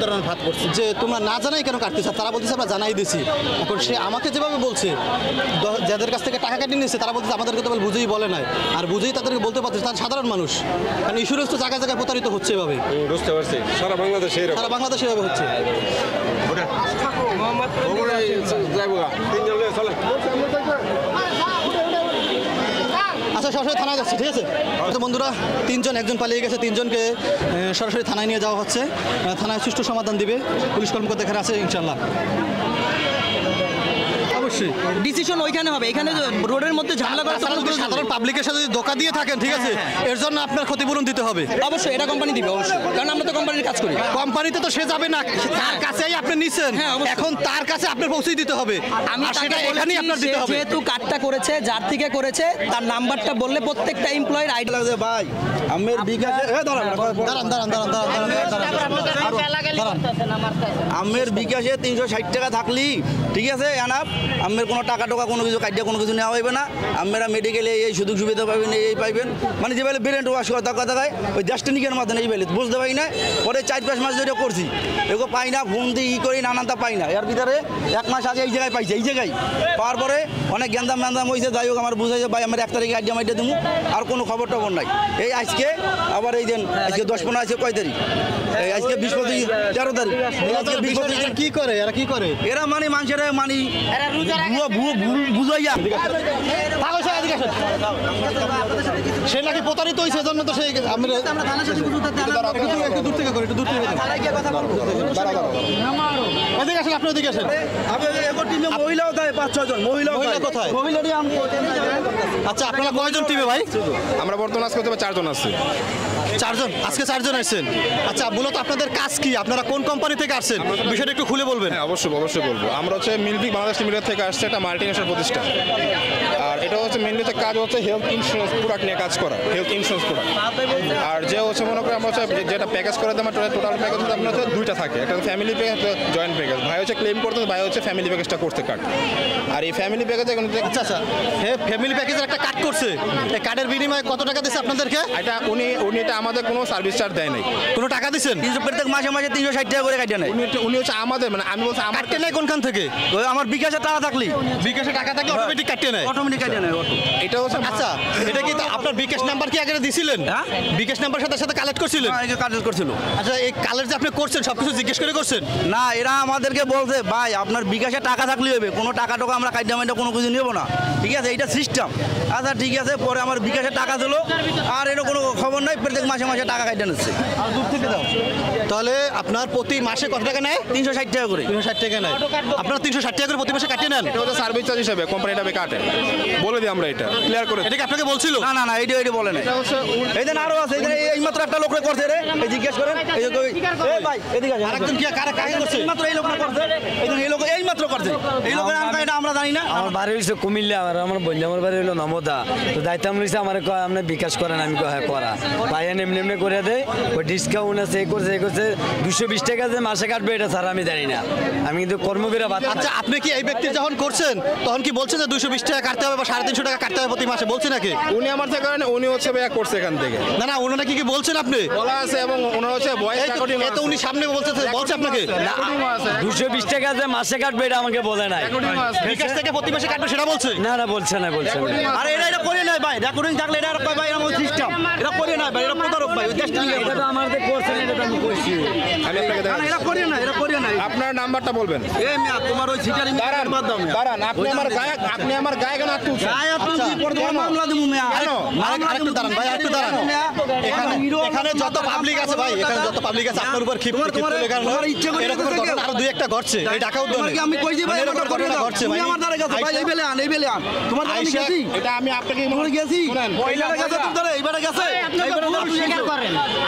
প্রতারণার ফাঁদ করছে যে তোমরা না জানাই কেন কাটতেছ, তারা বলতেছে আমরা জানাই দিছি। এখন সে আমাকে যেভাবে বলছে, যাদের কাছ থেকে টাকা কাটিয়ে নিচ্ছে তারা বলতেছে আমাদেরকে তো বুঝেই বলে নাই, আর বুঝেই তাদেরকে বলতে পারছে তারা সাধারণ মানুষ। কারণ ইন্স্যুরেন্স তো জায়গায় জায়গায় প্রতারিত হচ্ছে এভাবে, বুঝতে পারছি। সারা বাংলাদেশে এভাবে হচ্ছে। আচ্ছা, সরাসরি থানায় যাচ্ছে, ঠিক আছে? তো বন্ধুরা, একজন পালিয়ে গেছে, তিনজনকে সরাসরি থানায় নিয়ে যাওয়া হচ্ছে। থানায় সুষ্ঠু সমাধান দিবে পুলিশ কর্মকর্তা, এখানে আছে ইনশাল্লাহ। অবশ্যই ডিসিশন ওইখানে হবে, এখানে রোডের মধ্যে ঝামেলা করা। সাধারণ পাবলিকের সাথে যদি ধোঁকা দিয়ে থাকেন, ঠিক আছে, এর জন্য আপনার ক্ষতিপূরণ দিতে হবে। অবশ্যই এটা কোম্পানি দিবে, অবশ্যই, কারণ আমরা তো কোম্পানির কাজ করি। কোম্পানিতে তো সে যাবে না, তার কাছেই আপনি নিছেন, এখন তার কাছে আপনি পৌঁছে দিতে হবে। আমি সেটা এখানেই আপনার দিতে হবে। যেহেতু কার্ডটা করেছে, যার থেকে করেছে তার নাম্বারটা বললে প্রত্যেকটা এমপ্লয়ের আইডি লাগবে। ভাই আমের বিকাশে আমের বিকাশে 360 টাকা থাকলি, ঠিক আছে, এনাফ। আমের কোনো টাকা টোকা কোনো কিছু কাটিয়ে কোনো কিছু নেওয়া হইবে না। আমরা মেডিকেলে এই সুযোগ সুবিধা পাবেন, এই পাইবেন, মানে যে বেলে ব্রেন ওয়াশ করা কথা গায় ওই ডেস্টিনিকের মাধ্যমে এই বেলে বুঝতে পারি না। পরে 4-5 মাস ধরে করছি, এগুলো পাই না, ফোন দিয়ে ই করি নানানটা পাই না। এর ভিতরে 1 মাস আগে এই জায়গায় পাইছে, এই জায়গায় পাওয়ার পরে অনেক গ্যান্দাম ম্যান্দাম হয়েছে। যাই হোক, আমার বুঝাইছে ভাই আমার 1 তারিখে আইডিয়া মাইডিয়া দেবো, আর কোনো খবর টবর নাই। এই আজকে আবার এই দিন, আজকে 10-15 আছে, কয় তারিখ? আজকে 20-25 13 তারিখ। কি করে এরা, কি করে এরা? মানে মানুষের মানে বুঝাইয়া সে নাকি প্রতারিত হয়েছে, এজন্য তো সেই একটু দূর থেকে করে, একটু দূর থেকে এদিকে আসেন, আপনি ওদিকে আসেন। মহিলাও দেয় 5-6 জন। মহিলা কোথায়? আচ্ছা, আপনারা কয়জন টিমে ভাই? আমরা বর্তমানে আজকে 4 জন আছি। 4 জন, আজকে 4 জন আসছেন। আচ্ছা, মূলত আপনাদের কাজ কি? আপনারা কোন কোম্পানি থেকে আসছেন, বিষয়টা একটু খুলে বলবেন। হ্যাঁ, অবশ্যই বলবো। আমরা হচ্ছে মিল্ক বাংলাদেশ লিমিটেড থেকে আসছে, একটা মাল্টিনেশনাল প্রতিষ্ঠান। আর এটা হচ্ছে মেনলি কাজ হচ্ছে হেলথ ইন্স্যুরেন্স প্রোডাক্ট নিয়ে কাজ করা, হেলথ ইন্স্যুরেন্স প্রোডাক্ট। আর যে হচ্ছে মনে করি আমরা হচ্ছে যেটা প্যাকেজ করে দেয়, টোটাল প্যাকেজ আপনার হচ্ছে 2টা থাকে, একটা ফ্যামিলি প্যাকেজ, জয়েন্ট প্যাকেজ। ভাই হচ্ছে ক্লেম করতে, ভাই হচ্ছে ফ্যামিলি প্যাকেজটা করতে কার্ড। আর এই ফ্যামিলি প্যাকেজ এখন আচ্ছা, হ্যাঁ, ফ্যামিলি প্যাকেজের একটা কার্ড করছে। এই কার্ডের বিনিময়ে কত টাকা দিচ্ছে আপনাদেরকে? এটা উনি এটা আমাদের কোনো সার্ভিস চার্জ দেয় নাই, কোনো টাকা দিচ্ছেন? প্রত্যেক মাসে 360 টাকা করে কাটিয়ে নেয়। উনি হচ্ছে আমাদের, মানে আমি বলছি আমার কাটতে নেয় কোনখান থেকে? আমার বিকাশে টাকা থাকলি, বিকাশে টাকা থাকলে অটোমেটিক কাটতে নেয়, অটোমেটিক কাটিয়ে নেয়। এটা হচ্ছে আচ্ছা, এটা কি আপনার বিকাশ নাম্বার কি আগে দিছিলেন? হ্যাঁ, বিকাশ নাম্বার সাথে কালেক্ট করছিলেন? কালেক্ট করছিল। আচ্ছা, এই কালেক্ট যে আপনি করছেন সবকিছু জিজ্ঞেস করে করছেন? না, এরা আমাদেরকে বলছে ভাই আপনার বিকাশে টাকা থাকলে হবে, কোনো টাকা টোকা আমরা কাটিয়ে মাইটা কোনো কিছু নেবো না, ঠিক আছে, এইটা সিস্টেম। আচ্ছা ঠিক আছে, পরে আমার বিকাশে টাকা দিল, আর এটা কোনো খবর নাই, প্রত্যেক মাসে মাসে টাকা কাটিয়ে নিচ্ছে। আর দূর থেকে দাও। তাহলে আপনার প্রতি মাসে কত টাকা নেয়? 360 টাকা করে। 360 টাকা নেয়। আপনারা 360 টাকা করে প্রতি মাসে কাটিয়ে নেন? এটা হচ্ছে সার্ভিস চার্জ হিসেবে কোম্পানিটা কাটে, বলে দিই আমরা, এটা ক্লিয়ার করে। এটা কি আপনাকে বলছিল? না, এইটা বলে না। এই দিন আরো আছে, এই মাত্র একটা লোক করছে রে, এই জিজ্ঞেস করেন, এই ভাই এদিকে আসেন। আরেকজন কি কারা করছে? এই মাত্র এই লোকটা করছে, এই লোক এই মাত্র করছে। এই লোকের নাম এটা আমরা জানি না। আমার বাড়ি হইছে কুমিল্লা, আমার বন্ধু, আমার বাড়ি হলো নমদা। তো দায়িত্ব লইছে, আমার কয় আপনি বিকাশ করেন, আমি কয় হ্যাঁ করা। ভাই এমনি করে দেয়, ওই ডিসকাউন্ট আছে, এই করছে 220 টাকা যে মাসে কাটবে, এটা স্যার আমি জানি না, আমি কিন্তু কর্মবিরা বাদ। আচ্ছা, আপনি কি এই ব্যক্তি যখন করছেন তখন কি বলছেন যে 220 টাকা কাটতে হবে বা 350 টাকা কাটতে হবে প্রতি মাসে, বলছে নাকি? উনি আমার থেকে করেন, উনি হচ্ছে ভাইয়া করছে এখান থেকে। না, ওনারা কি বলছেন আপনি? বলা আছে, এবং ওনার হচ্ছে ভয়েস রেকর্ডিং আছে। তো উনি সামনে বলছে আপনাকে 220 টাকা যে মাসে কাটবে, এটা আমাকে বলে নাই। বিকাশ থেকে প্রতি মাসে কাটবে সেটা বলছে? না, বলছে না। আরে এটা করে নাই ভাই, রেকর্ডিং থাকলে এটা কয় ভাই আমার সিস্টেম, এটা করে নাই ভাই, এটা প্রতারক ভাই, ওই দেশটা নিয়ে এটা তো আমাদের করছেন, এটা তো আমি কইছি। আমি আপনাকে দেখাচ্ছি। এটা করে নাই। আপনার নাম্বারটা বলবেন। এই মিয়া তোমার ওই সিটারি দাঁড়ান, আপনি আমার গায়ে কেন হাত তুলছেন? মামলা দেবো মিয়া। কেন? আরেকটু দাঁড়ান ভাই, একটু দাঁড়ান। এখানে যত পাবলিক আছে ভাই, এখানে যত পাবলিক আছে, আপনার উপর ক্ষিপ্ত এরকম ঘটনা আরো 2-1টা ঘটছে। এই ঢাকা উদ্যানে আমি কই দিই ভাই, এরকম ঘটনা ঘটছে ভাই। আমার দ্বারা গেছে ভাই, এই বেলে আন তোমার দ্বারা আমি গেছি, এটা আমি আপনাকে তোমার গেছি, মহিলারা গেছে তোর দ্বারা, এইবারে গেছে,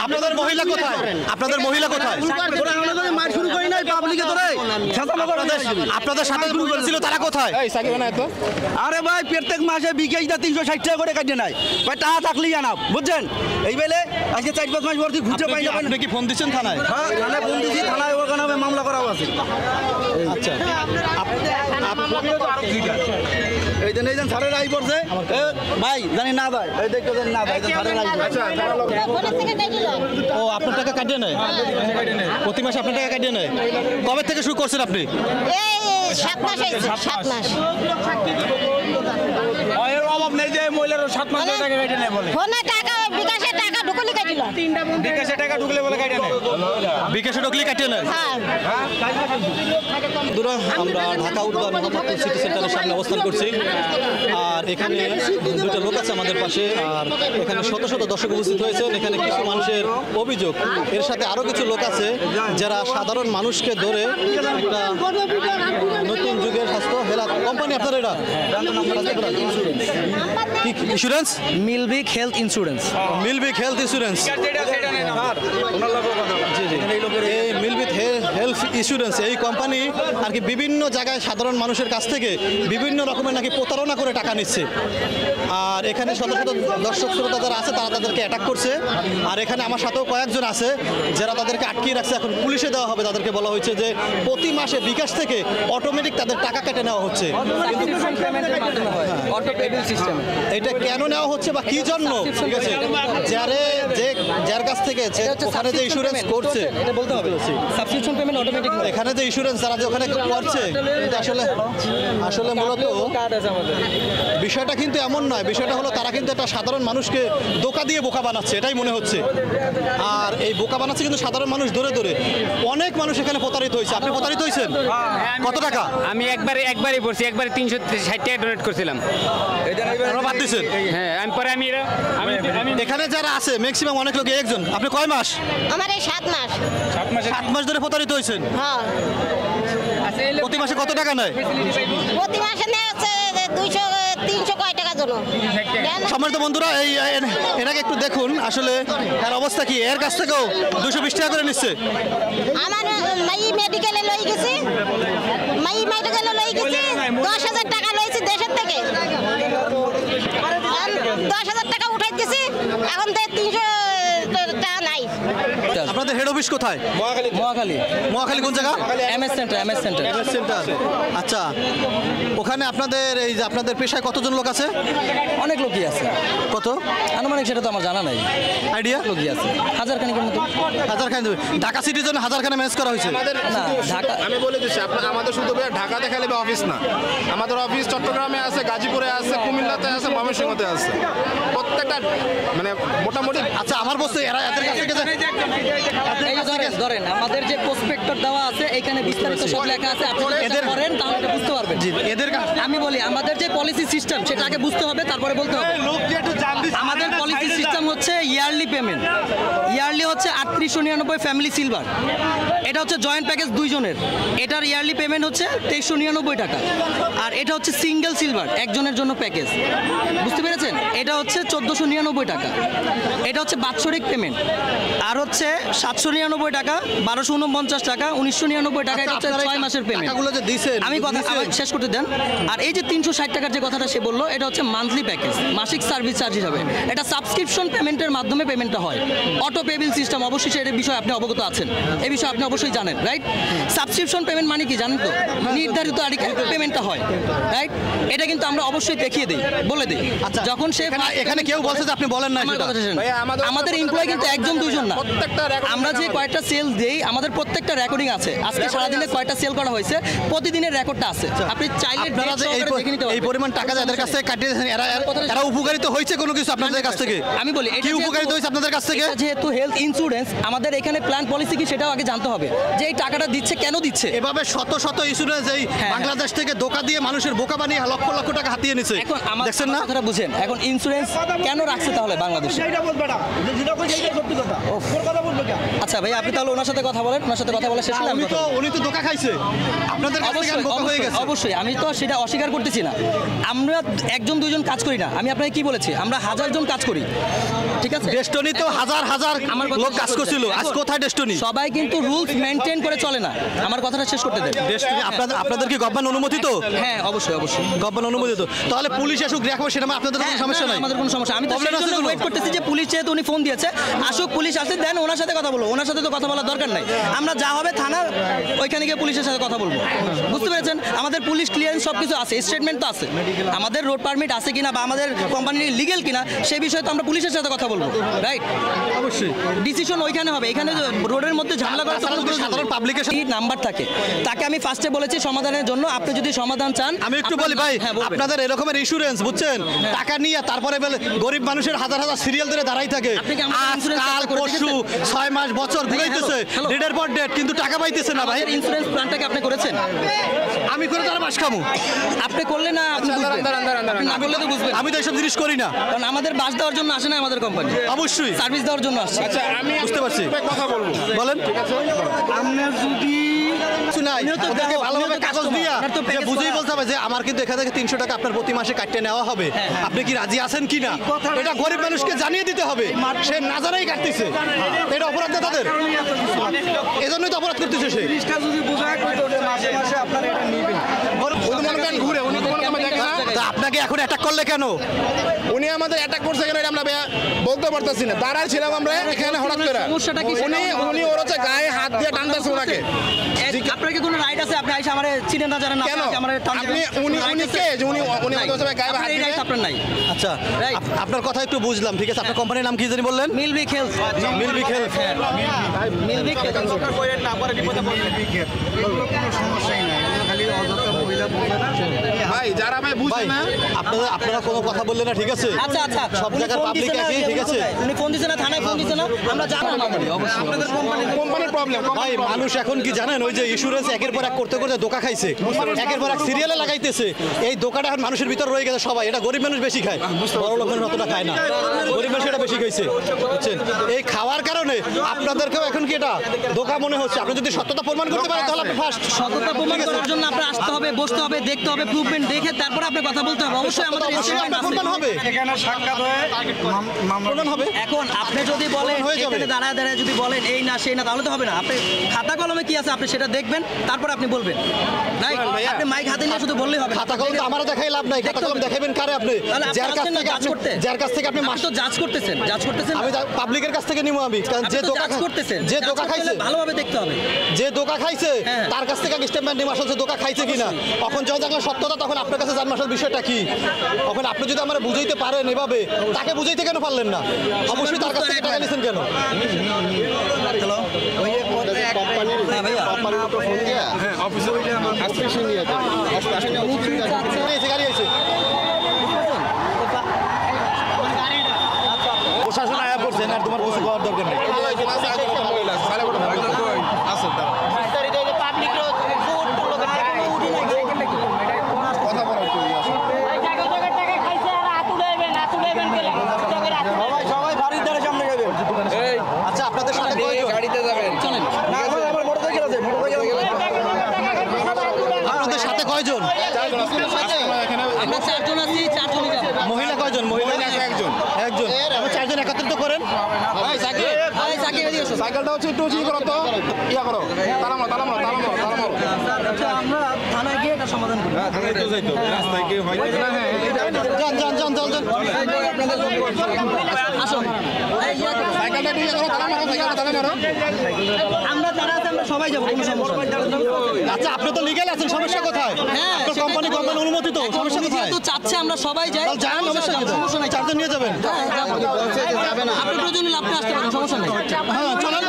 আপনাদের মহিলা কোথায়? আপনাদের মহিলা কোথায়? তোরা আমাদের মার শুরু করি নাই পাবলিকে, তোরে আপনাদের সাথে শুরু করেছিল, তারা কোথায়? এই সাকিব না তো। আরে ভাই প্রত্যেক মাসে বিকেশটা 360 টাকা করে কাটিয়ে নাই ভাই, টাকা থাকলেই জানাব, বুঝছেন? এই বেলে আজকে 4-5 মাস ভর্তি ঘুরতে পাই না। আপনি কি ফোন দিচ্ছেন থানায়? হ্যাঁ, থানায় ফোন দিয়েছি, থানায় ওখানে মামলা করাও আছে। আচ্ছা, এই দেন সারের আই পড়ছে এ, ভাই জানি না ভাই এই দেখো জানি না ভাই সারের আই পড়ছে। ও আপনার টাকা কাটিয়ে নেয় প্রতি মাসে আপনার টাকা কাটিয়ে নেয় কবে থেকে শুরু করছেন আপনি এই 7 মাস হয়েছে 7 মাস এর অভাব নেই যে মহিলারও 7 মাস টাকা কেটে নেয় বলে ফোনে টাকা বিকাশে টাকা ঢুকলি কাটিল বিকাশে টাকা ঢুকলে বলে কেটে নেয় বিকাশে ঢুকলে কাটিয়ে নেয় হ্যাঁ বন্ধুরা আমরা ঢাকা উত্তর মোহাম্মদপুর সিটি সেন্টারের সামনে অবস্থান করছি আর এখানে দুটো লোক আছে আমাদের পাশে আর এখানে শত শত দর্শক উপস্থিত হয়েছেন এখানে কিছু মানুষের অভিযোগ এর সাথে আরো কিছু লোক আছে যারা সাধারণ মানুষকে ধরে একটা নতুন যুগের স্বাস্থ্য হেলথ কোম্পানি আপনার এটা কি ইন্স্যুরেন্স মিলবিক হেলথ ইন্স্যুরেন্স মিলবিক হেলথ ইন্স্যুরেন্স এই মিলবিক হেলথ ইন্স্যুরেন্স এই কোম্পানি আর কি বিভিন্ন জায়গায় সাধারণ মানুষের কাছ থেকে বিভিন্ন রকমের নাকি প্রতারণা করে টাকা নিচ্ছে আর এখানে শত শত দর্শক শ্রোতা যারা আছে তারা তাদেরকে অ্যাটাক করছে আর এখানে আমার সাথেও কয়েকজন আছে যারা তাদেরকে আটকিয়ে রাখছে এখন পুলিশে দেওয়া হবে তাদেরকে বলা হয়েছে যে প্রতি মাসে বিকাশ থেকে অটোমেটিক তাদের টাকা কেটে নেওয়া হচ্ছে অটো পেমেন্ট সিস্টেম এটা কেন নেওয়া হচ্ছে বা কি জন্য ঠিক আছে যার কাছ থেকে ওখানে যে ইন্স্যুরেন্স করছে এটা বলতে হবে সাবস্ক্রিপশন পেমেন্ট অটোমেটিক এখানে যে ইন্স্যুরেন্স যারা যে ওখানে করছে এটা আসলে মূলত কার্ড আছে আমাদের বিষয়টা কিন্তু এমন নয় বিষয়টা হলো তারা কিন্তু একটা সাধারণ মানুষকে ধোঁকা দিয়ে বোকা বানাচ্ছে এটাই মনে হচ্ছে আর এই বোকা বানাচ্ছে কিন্তু সাধারণ মানুষ ধরে ধরে অনেক মানুষ এখানে প্রতারিত হয়েছে আপনি প্রতারিত হয়েছেন কত টাকা আমি একবারই পড়ছি একবারে 360 টাকা ডোনেট করছিলাম আপনারা বাদ দিচ্ছেন হ্যাঁ আমি পরে আমি এখানে যারা আছে ম্যাক্সিমাম অনেক লোক একজন আপনি কয় মাস আমার এই 7 মাস 7 মাস ধরে প্রতারিত হয়েছেন হ্যাঁ প্রতি মাসে কত টাকা নেয় প্রতি মাসে নেওয়া হচ্ছে 200 300 কয় টাকা জন্য সম্মানিত বন্ধুরা এই এটাকে একটু দেখুন আসলে এর অবস্থা কি এর কাছ থেকেও 220 টাকা করে নিচ্ছে আমার মাই মেডিকেলে লই গেছি 10,000 টাকা লইছি দেশের থেকে 10,000 টাকা উঠাই দিছি এখন তো 300 টাকা নাই আপনাদের হেড অফিস কোথায় মহাখালী মহাখালী কোন জায়গা এমএস সেন্টার সেন্টার আচ্ছা ওখানে আপনাদের এই যে আপনাদের পেশায় কতজন লোক আছে অনেক লোকই আছে কত আনুমানিক সেটা তো আমার জানা নাই আইডিয়া লোকই আছে হাজার খানিকের মতো হাজারখানে ঢাকা সিটির জন্য হাজারখানে ম্যানেজ করা হয়েছে না ঢাকা আমি বলে দিচ্ছি আমাদের শুধু ঢাকাতে খালি অফিস না আমাদের অফিস চট্টগ্রামে আছে গাজীপুরে আছে কুমিল্লাতে আছে ময়মনসিংহতে আছে প্রত্যেকটা মানে মোটামুটি আচ্ছা আমার বস্তু এরা এদের কাছ থেকে এই যে ধরেন আমাদের যে প্রসপেক্টর দেওয়া আছে এখানে বিস্তারিত সব লেখা আছে আপনি যদি এটা করেন তাহলে এটা বুঝতে পারবেন এদের আমি বলি আমাদের যে পলিসি সিস্টেম সেটা আগে বুঝতে হবে তারপরে বলতে হবে আমাদের পলিসি সিস্টেম হচ্ছে ইয়ারলি পেমেন্ট ইয়ারলি হচ্ছে 3899 ফ্যামিলি সিলভার এটা হচ্ছে জয়েন্ট প্যাকেজ দুইজনের এটার ইয়ারলি পেমেন্ট হচ্ছে 2399 টাকা আর এটা হচ্ছে সিঙ্গেল সিলভার একজনের জন্য প্যাকেজ বুঝতে পেরেছেন এটা হচ্ছে 1499 টাকা এটা হচ্ছে বাৎসরিক পেমেন্ট আর হচ্ছে 799 টাকা 1249 টাকা 1999 টাকা এটা হচ্ছে 6 মাসের পেমেন্ট টাকাগুলো যে দিয়েছেন আমি কথা আমার শেষ করতে দেন আর এই যে 360 টাকার যে কথাটা সে বললো এটা হচ্ছে মান্থলি প্যাকেজ মাসিক সার্ভিস চার্জ হিসাবে এটা সাবস্ক্রিপশন পেমেন্টের মাধ্যমে পেমেন্টটা হয় অটো পেবিল সিস্টেম অবশ্যই এর বিষয়ে আপনি অবগত আছেন এই বিষয়ে আপনি অবশ্যই জানেন রাইট সাবস্ক্রিপশন পেমেন্ট মানে কি জানেন তো নির্ধারিত তারিখে পেমেন্টটা হয় রাইট এটা কিন্তু আমরা অবশ্যই দেখিয়ে দিই বলে দিই আচ্ছা যখন সে এখানে কেউ বলছে যে আপনি বলেন না আমার সেটা। কথা শুনুন। ভাইয়া, আমাদের এমপ্লয় কিন্তু একজন দুইজন না প্রত্যেকটা record আমরা যে কয়টা সেল দেই আমাদের প্রত্যেকটা রেকর্ডিং আছে আজকে সারাদিনে কয়টা সেল করা হয়েছে প্রতিদিনের রেকর্ডটা আছে আপনি চাইলে আপনারা যে এই পরিমাণ টাকা যাদের কাছ থেকে কাটিয়ে দিয়েছেন এরা উপকারিত হয়েছে কোনো কিছু আপনাদের কাছ থেকে আমি বলি কি উপকারিত হয়েছে আপনাদের কাছ থেকে এটা যেহেতু হেলথ ইন্স্যুরেন্স আমাদের এখানে প্ল্যান পলিসি কি সেটাও আগে জানতে হবে যে এই টাকাটা দিচ্ছে কেন দিচ্ছে এভাবে শত শত ইন্স্যুরেন্স এই হ্যাঁ। বাংলাদেশ থেকে ধোঁকা দিয়ে মানুষের বোকা বানিয়ে লক্ষ লক্ষ টাকা হাতিয়ে নিছে এখন আমার দেখছেন না কথাটা বুঝেন এখন ইন্স্যুরেন্স কেন রাখছে তাহলে বাংলাদেশে আচ্ছা ভাই আপনি তাহলে ওনার সাথে কথা বলেন ওনার সাথে কথা বলা শেষ হলে আমি কথা বলবো। উনি তো ধোকা খাইছে আপনাদের কাছ থেকে অবশ্যই বোকা হয়ে গেছে অবশ্যই আমি তো সেটা অস্বীকার করতেছি না আমরা একজন দুইজন কাজ করি না আমি আপনাকে কি বলেছি আমরা 1000 জন কাজ করি ঠিক আছে ডেস্টনি তো হাজার হাজার আমার কথা লোক শেষ কাজ করতে করছিল দেন। আজ এখন কোথায় ডেস্টনি সবাই কিন্তু রুলস মেনটেন করে চলে না আমার কথাটা শেষ করতে দেন ডেস্টনি আপনাদের কি গভর্নমেন্ট অনুমোদিত হ্যাঁ অবশ্যই অবশ্যই গভর্নমেন্ট অনুমোদিত তাহলে পুলিশ আসুক দেখবো সেটা আপনাদের কোনো হ্যাঁ, সমস্যা না, না, নাই আমাদের কোনো সমস্যা আমি তো Problem সেই আছে জন্য কোনো? ওয়েট করতেছি যে পুলিশ যেহেতু উনি ফোন দিয়েছে আসুক পুলিশ আসে দেন ওনার সাথে কথা বলবো ওনার সাথে তো কথা বলার দরকার নাই আমরা যা হবে হবে থানা, ওইখানে গিয়ে পুলিশের সাথে কথা বলবো। বুঝতে পেরেছেন? আমাদের পুলিশ ক্লিয়ারেন্স সব কিছু আছে, স্টেটমেন্ট তো আছে, আমাদের রোড পারমিট আছে কিনা বা আমাদের কোম্পানি লিগেল কিনা সেই বিষয়ে তো আমরা পুলিশের সাথে কথা বলবো, রাইট? অবশ্যই ডিসিশন ওইখানে হবে, এখানে রোডের মধ্যে ঝামেলা করার তো কোনো প্রয়োজন নেই। সাধারণ পাবলিকের নাম্বার থাকে, তাকে আমি ফার্স্টে বলেছি সমাধানের জন্য, আপনি যদি সমাধান চান আমি একটু আপনার বলি ভাই, হ্যাঁ, বলবেন। আপনাদের এরকমের ইন্স্যুরেন্স বুঝছেন, টাকা নিয়ে তারপরে গরিব মানুষের হাজার হাজার সিরিয়াল ধরে দাঁড়াই থাকে, আপনি কি আমাদের আজ insurance কাল কার্ডটা করে পরশু রেখেছেন? 6 মাস বছর ঘুরাইতেছে, হ্যালো। ডেটের পর ডেট, কিন্তু টাকা পাইতেছে না ভাই। ইন্স্যুরেন্স প্ল্যানটাকে আপনি করেছেন? আমি করে তার মাস খামু, আপনি করলে না আপনি বুঝবেন। আপনি না করলে তো বুঝবেন। আমি তো এইসব জিনিস করি না। কারণ আমাদের বাস দেওয়ার জন্য আসে না আমাদের কোম্পানি, অবশ্যই সার্ভিস দেওয়ার জন্য আসছে। আচ্ছা আমি বুঝতে পারছি। কথা বলবো, বলেন। আপনার যদি কিছু নাই, উনিও তো ওদেরকে গ্রাহক, ভালোভাবে উনিও তো কাগজ customer, দিয়া আপনার তো যে package বুঝেই করা বলতে হবে যে আমার কিন্তু এখান থেকে 300 টাকা আপনার প্রতি মাসে কাটতে নেওয়া হবে, আপনি কি রাজি আছেন কিনা, এটা গরিব মানুষকে জানিয়ে দিতে হবে। সে না জানাই কাটতেছে, এটা অপরাধ না তাদের, এজন্যই তো অপরাধ করতেছে সে। উনি মনে করেন ঘুরে, উনি তো মনে করেন দেখে না। তা আপনাকে এখন অ্যাটাক করলে কেন? উনি আমাদের অ্যাটাক করছে কেন এটা আমরা বলতে পারতেছি না। দাঁড়ায় ছিলাম আমরা এখানে হঠাৎ করে, সমস্যাটা কি? উনি উনি ওর হচ্ছে গায়ে হাত দিয়ে টানতেছে ওনাকে। আপনার কি কোনো রাইট আছে? আপনি আইসা আমারে চিনেন না জানেন না, কেন আপনি আমারে টান আপনি দিবেন? উনি Right উনি আছে? কে যে উনি উনি নাই। আমাদের সবাই গায়ে হাত আপনার এই দিবে? right আপনার নাই। আচ্ছা, Right. আপনার কথা একটু বুঝলাম, ঠিক আছে। আপনার কোম্পানির নাম কি জানি বললেন? মিলবিক হেলথ। মিলবিক হেলথ। মিলবিক হেলথ। ভাই যারা ভাই বুঝে ভাই না, আপনারা কোনো কথা বললেন না, ঠিক আছে? আচ্ছা আচ্ছা, সব উনি জায়গার ফোন পাবলিক দিছে না, একই, ঠিক আছে? উনি ফোন দিছে না, থানায় ফোন দিছে না, আমরা জানি না। আপনাদের কোম্পানি কোম্পানির প্রবলেম। ভাই মানুষ এখন কি জানেন, ওই যে ইন্স্যুরেন্স একের পর এক করতে করতে ধোকা খাইছে, একের পর এক সিরিয়ালে লাগাইতেছে। এই ধোকাটা এখন মানুষের ভিতর রয়ে গেছে সবাই। এটা গরিব মানুষ বেশি খায়, বড় লোক মানুষ অতটা খায় না, গরিব মানুষ এটা বেশি খাইছে, বুঝছেন? এই খাওয়ার কারণে আপনাদেরকেও এখন কি এটা ধোকা মনে হচ্ছে। আপনি যদি সত্যতা প্রমাণ করতে পারেন তাহলে আপনি ফার্স্ট। সততা প্রমাণ করার জন্য আপনার আসতে হবে, বসতে হবে, দেখতে হবে, প্রুভমেন্ট দেখে তারপরে আপনি কথা বলতে হবে। অবশ্যই আমাদের স্টেটমেন্ট আছে। প্রমাণ হবে, প্রমাণ হবে। এখন আপনি যদি বলেন হয়ে যাবে। এখানে দাঁড়ায় দাঁড়ায় যদি বলেন এই না সেই না, তাহলে তো হবে না। আপনি খাতা কলমে কি আছে আপনি সেটা দেখবেন, তারপরে আপনি বলবেন। রাইট? আপনি মাইক হাতে নিয়ে শুধু বললেই হবে না। খাতা কলম তো আমারও দেখাই লাভ নাই। খাতা কলম দেখাবেন কারে আপনি? তাহলে আপনি যার কাছ আসছেন না থেকে জাজ আপনি করতে। যার কাছ থেকে আপনি আপনি মাস তো জাজ করতেছেন, জাজ করতেছেন না। আমি পাবলিকের কাছ থেকে নিবো আমি, কারণ যে আপনি তো ধোকা জাজ করতেছেন, যে জাজ ধোকা করতে খাইছে, হলে ভালোভাবে দেখতে হবে। যে ধোকা খাইছে হ্যাঁ। তার কাছ থেকে আগে স্টেটমেন্ট নিয়ে আসলে ধোকা খাইছে কিনা। তখন যখন দেখলাম সত্যতা, তখন আপনার কাছে জান মাসার বিষয়টা কি। তখন আপনি যদি আমরা বুঝাইতে পারেন এভাবে, তাকে বুঝাইতে কেন পারলেন না? অবশ্যই তার কাছ থেকে টাকা নিছেন কেন? হ্যালো, হ্যাঁ ভাইয়া, গাড়ি আছে। প্রশাসন আয়া পড়ছেন, আর তোমার কিছু করার দরকার নেই। সবাই বাড়ির দ্বারা সামনে যাবেন। আচ্ছা, আপনাদের সাথে কয়জন? চলেন। না এখন আমার মোটরসাইকেল আছে, মোটরসাইকেল আপনাদের সাথে কয়জন? আমরা চারজন আছি, চারজনই যাবো। মহিলা কয়জন? মহিলা একজন। একজন। আপনি চারজন একত্রিত করেন। ভাই সাকিব এদিকে এসো। সাইকেলটা হচ্ছে একটু ই করো তো, ইয়া করো, তালামো। আচ্ছা, আমরা থানায় গিয়ে এটা সমাধান করি। যান যান যান যান যান। আসুন। এই ইয়া করো। সাইকেলটা একটু ইয়া করো, তালামারো। আমরা যারা আছে আমরা সবাই যাবো, কোনো সমস্যা নেই। আচ্ছা, আপনি তো লিগ্যাল আছেন, সমস্যা কোথায়? হ্যাঁ, আপনার কোম্পানি অনুমতি তো, এখন সমস্যা উনি কোথায়? যেহেতু চাচ্ছে আমরা সবাই যাই, তাহলে যান, সমস্যা কি? সমস্যা নাই। চারজন নিয়ে যাবেন। হ্যাঁ, যাবো। আপনি প্রয়োজন হলে আপনি আসতে পারেন, সমস্যা নেই। হ্যাঁ, চলেন।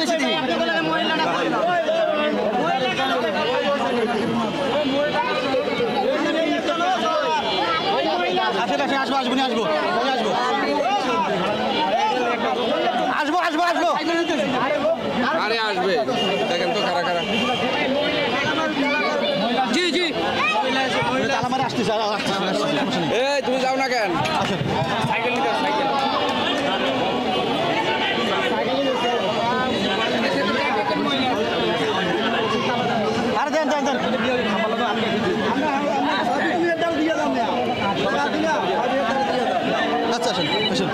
আসবো আসবো নি আসবো আমি আসবো আসবো আসবো আসবো আরে আসবে, দেখেন তো কারা কারা। জি জি, আমার আসতেছে সমস্যা নেই। এই তুমি যাও না কেন? আরে দেন দেন দেন আচ্ছা আসুন আসুন